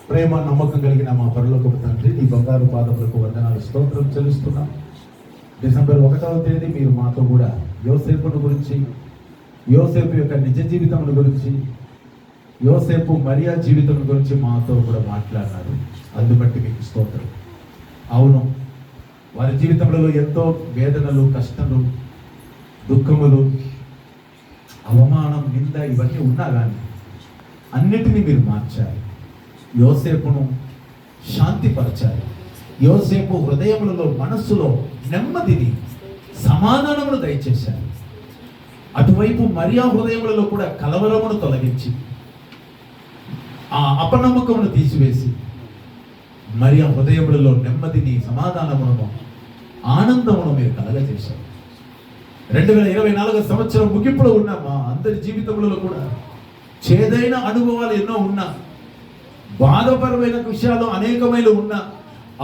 ప్రేమ నమ్మకం కలిగిన మా పరలోకపు తండ్రి, నీ బంగారు పాదములకు వందనాలు స్తోత్రం చెల్లిస్తున్నాం. డిసెంబర్ 1వ తేదీ మీరు మాతో కూడా యోసేపును గురించి, యోసేపు యొక్క నిజ జీవితం గురించి, యోసేపు మరియా జీవితం గురించి మాతో కూడా మాట్లాడినారు. అందుబట్టి మీకు స్తోత్రం. అవును, వారి జీవితంలో ఎంతో వేదనలు, కష్టములు, దుఃఖములు, అవమానం, నింద ఇవన్నీ ఉన్నా కానీ అన్నిటినీ మీరు మార్చారు. యోసేపును శాంతిపరచారు. యోసేపు హృదయములలో, మనస్సులో నెమ్మదిని, సమాధానమును దయచేశారు. అటువైపు మరియా హృదయములలో కూడా కలవరమును తొలగించి, ఆ అపనమ్మకమును తీసివేసి, మరియా హృదయములలో నెమ్మదిని, సమాధానమును, ఆనందమును మీరు కలగజేశారు. 2024 సంవత్సరం ముగింపులో ఉన్న మా అందరి జీవితంలో కూడా చేదైన అనుభవాలు ఎన్నో ఉన్నా, బాధపరమైన విషయాలు అనేకమైన ఉన్నా,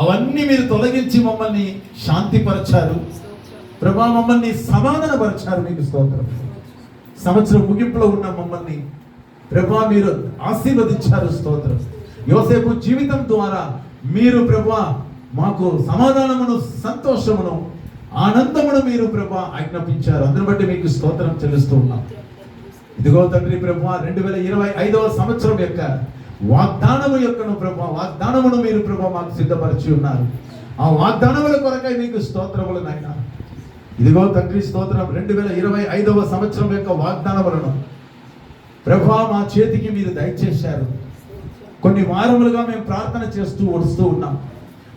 అవన్నీ మీరు తొలగించి మమ్మల్ని శాంతిపరచారు ప్రభా, మమ్మల్ని సమాధానపరచారు. మీకు స్తోత్రం. సంవత్సరం ముగింపులో ఉన్న మమ్మల్ని ప్రభా మీరు ఆశీర్వదించారు. స్తోత్రం. యోసేపు జీవితం ద్వారా మీరు ప్రభా మాకు సమాధానమును, సంతోషమును, ఆనందమును మీరు ప్రభా ఆజ్ఞాపించారు. అందుని బట్టి మీకు స్తోత్రం చెల్లిస్తూ ఉన్నాం. ఇదిగో తండ్రి ప్రభా, 2025వ సంవత్సరం యొక్క వాగ్దానము యొక్కను ప్రభా, వాగ్దానమును మీరు ప్రభా మాకు సిద్ధపరిచి ఉన్నారు. ఆ వాగ్దానముల కొరకై మీకు స్తోత్రములు నాయనా. ఇదిగో తండ్రి స్తోత్రం. 2025వ సంవత్సరం యొక్క వాగ్దానములను ప్రభా మా చేతికి మీరు దయచేశారు. కొన్ని వారములుగా మేము ప్రార్థన చేస్తూ వస్తూ ఉన్నాం.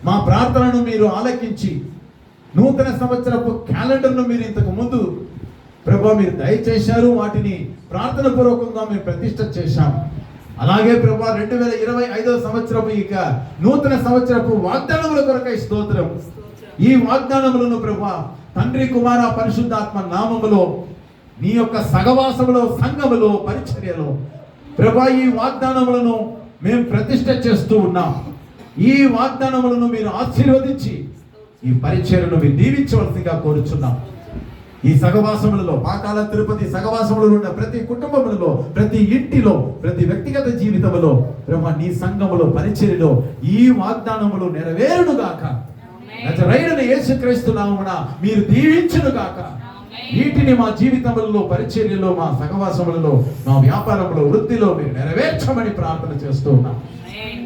మా ప్రార్థనను మీరు ఆలకించి నూతన సంవత్సరపు క్యాలెండర్ను మీరు ఇంతకు ముందు ప్రభా మీరు దయచేశారు. వాటిని ప్రార్థన పూర్వకంగా మేము ప్రతిష్ఠ చేశాం. అలాగే ప్రభా 2025వ సంవత్సరపు ఇక నూతన సంవత్సరపు వాగ్దానముల కొరకై స్తోత్రం. ఈ వాగ్దానములను ప్రభా తండ్రి, కుమార, పరిశుద్ధాత్మ నామములో నీ యొక్క సహవాసములో, సంఘములో, పరిచర్యలో ప్రభా ఈ వాగ్దానములను మేము ప్రతిష్ఠ చేస్తూ ఉన్నాం. ఈ వాగ్దానములను మీరు ఆశీర్వదించి ఈ పరిచర్యను మీరు దీవించవలసిందిగా కోరుచున్నాం. ఈ సహవాసములలో, పాతాళ తిరుపతి సహవాసములలో ఉన్న ప్రతి కుటుంబములలో, ప్రతి ఇంటిలో, ప్రతి వ్యక్తిగత జీవితంలో ప్రభా నీ సంఘములో, పరిచర్యలో ఈ వాగ్దానములు నెరవేరును గాక. నజరేయుడైన యేసుక్రీస్తు నామమున మీరు దీవించును గాక. వీటిని మా జీవితములలో, పరిచర్యలో, మా సహవాసములలో, మా వ్యాపారంలో, వృత్తిలో మీరు నెరవేర్చమని ప్రార్థన చేస్తూ ఉన్నాం.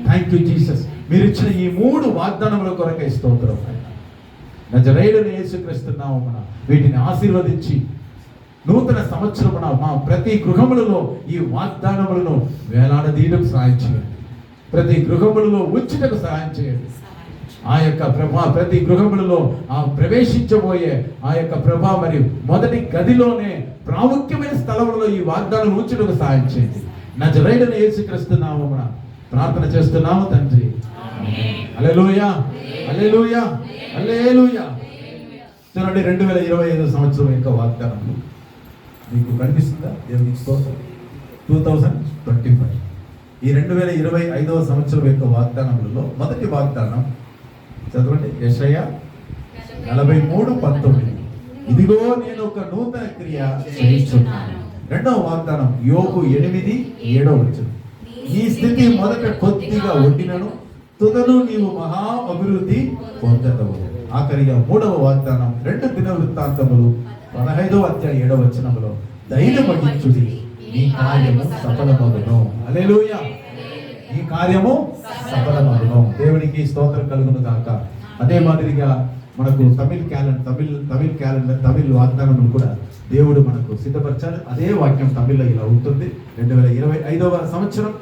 Thank you Jesus. మీరు ఇచ్చిన ఈ 3 వాగ్దానముల కొరకై స్తోత్రం. నజరేయుడైన యేసుక్రీస్తు నామమున వీటిని ఆశీర్వదించి నూతన సంవత్సరమున మా ప్రతి గృహములలో ఈ వాగ్దానములను వేలాడదీయడానికి సహాయం చేయండి. ప్రతి గృహములలో ఉంచుటకు సహాయం చేయండి. ఆ యొక్క ప్రభా ప్రతి గృహములలో ఆ ప్రవేశించబోయే ఆ యొక్క ప్రభా మరియు మొదటి గదిలోనే ప్రాముఖ్యమైన స్థలములలో ఈ వాగ్దానం ఉంచుటకు సహాయం చేయండి. నజరేయుడైన యేసుక్రీస్తు నామమున ప్రార్థన చేస్తున్నాము తండ్రి. హల్లెలూయా, హల్లెలూయా, హల్లెలూయా. చూడండి, 2025 సంవత్సరం యొక్క వాగ్దానం మీకు కనిపిస్తుందా? దేవునికి స్తోత్రం. 2025 ఈ 2025వ సంవత్సరం యొక్క వాగ్దానములలో మొదటి వాగ్దానం చదవండి. యెషయా 43:19. ఇదిగో నేను ఒక నూతన క్రియ చేయుచున్నాను. రెండవ వాగ్దానం యోబు 8:7. నీ స్థితి మొదట కొద్దిగా ఒడ్డినను తుదను నీవు మహా అభివృద్ధి పొందదవు. ఆఖరిగా మూడవ వాగ్దానం 2 దినవృత్తాంతములు 15వ అధ్యాయం 7వ వచనములో ధైర్యమగించుడి, నీ కార్యము సఫలమగును. హల్లెలూయా. ఈ కార్యము సఫలమగును. దేవునికి స్తోత్రం కలుగును గాక. అదే మాదిరిగా మనకు తమిళ్ క్యాలెండర్ తమిళ్ వాగ్దానములు కూడా దేవుడు మనకు సిద్ధపరిచారు. అదే వాక్యం తమిళ్లో ఇలా ఉంటుంది. 2025వ సంవత్సరం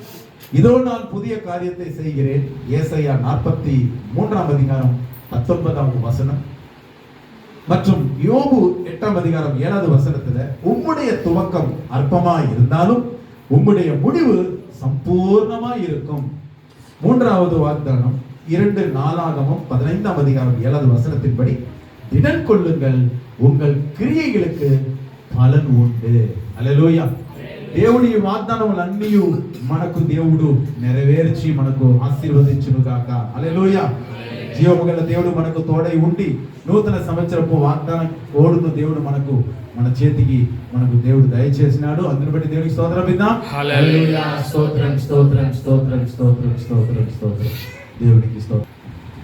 இதோ நான் புதிய காரியத்தை செய்கிறேன். ஏசாயா 43ஆம் அதிகாரம் 19ஆம் வசனம் மற்றும் யோபு 8ஆம் அதிகாரம் 7வது வசனத்துல உம்முடைய துவக்கம் அற்பமாய் இருந்தாலும் உம்முடைய முடிவு சம்பூர்ணமாய் இருக்கும். மூன்றாவது வாக்தானம் 2 நாளாகமம் 15ஆம் அதிகாரம் 7வது வசனத்தின்படி திடன் கொள்ளுங்கள், உங்கள் கிரியைகளுக்கு பலன் உண்டு. హల్లెలూయా. దేవుడి వాగ్దానములన్నీ మనకు దేవుడు నెరవేర్చి మనకు ఆశీర్వదించును గాక. హల్లెలూయా. జీవము గల దేవుడు మనకు తోడై ఉండి నూతన సంవత్సరపు వాగ్దాన కోడును దేవుడు మన చేతికి మనకు దేవుడు దయచేసినాడు. అందుని బట్టి దేవునికి స్తోత్రం ఇద్దాం. హల్లెలూయా. స్తోత్రం స్తోత్రం స్తోత్రం స్తోత్రం స్తోత్రం స్తోత్రం. దేవునికి స్తోత్రం.